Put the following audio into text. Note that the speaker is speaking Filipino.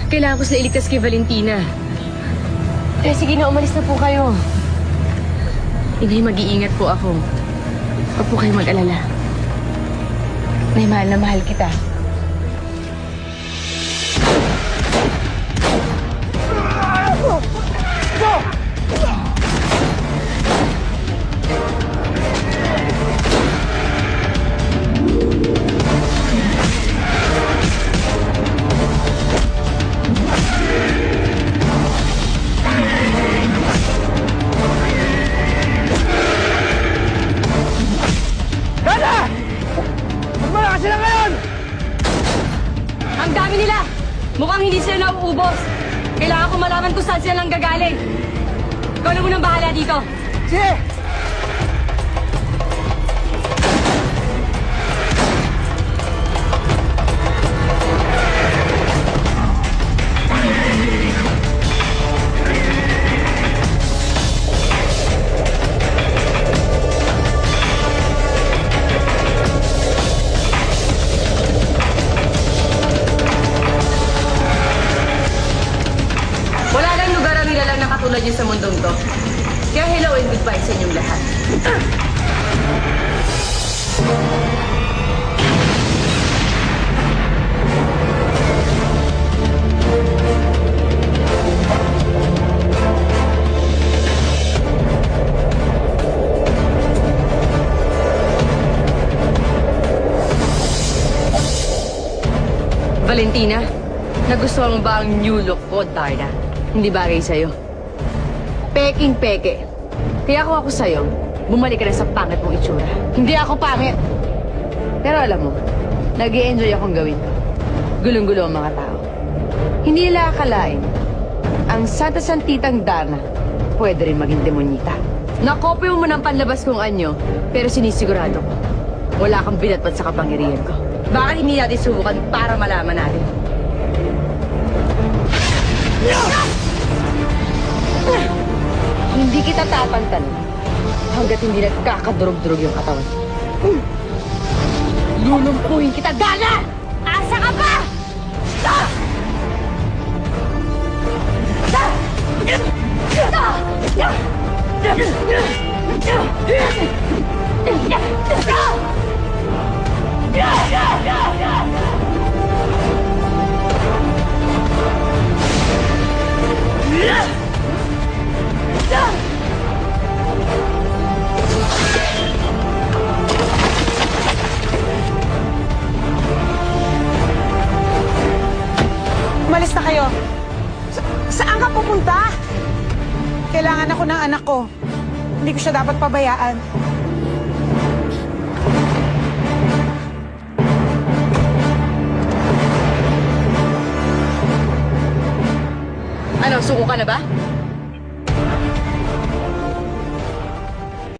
Kailangan ko sila iligtas kay Valentina. Kaya sige na, umalis na po kayo. Inay, mag-iingat po ako. Huwag po kayo mag-alala. Nay, mahal na mahal kita. Ang dami nila! Mukhang hindi sila nauubos. Kailangan ko malaman kung saan sila nang gagaling. Ikaw na munang bahala dito. Sige! Wala lang lugar ang nilalang na katulad niyo sa mundong to. Kaya hello and goodbye sa inyong lahat. Valentina, nagustuhan mo ba ang new look ko, Darna? Hindi bagay sa'yo. Peking-peke. Kaya kung ako sa'yo, bumalik ka na sa pangit mong itsura. Hindi ako pangit. Pero alam mo, nag-i-enjoy akong gawin to. Gulong-gulo ang mga tao. Hindi nila akalain, ang Santa Santitang Darna, pwede rin maging demonyita. Nakopyo mo ng panlabas kong anyo, pero sinisigurado ko, wala kang binatbat sa kapangyarihan ko. Bakit hindi natin subukan para malaman natin? Hindi kita tatantan hanggat hindi nagkakadurog-durog yung katawan. Lulumpuhin kita, Darna! Asa ka pa? Stop! Umalis na kayo. Saan ka pupunta? Kailangan ako ng anak ko. Hindi ko siya dapat pabayaan. Ano, suko ka na ba?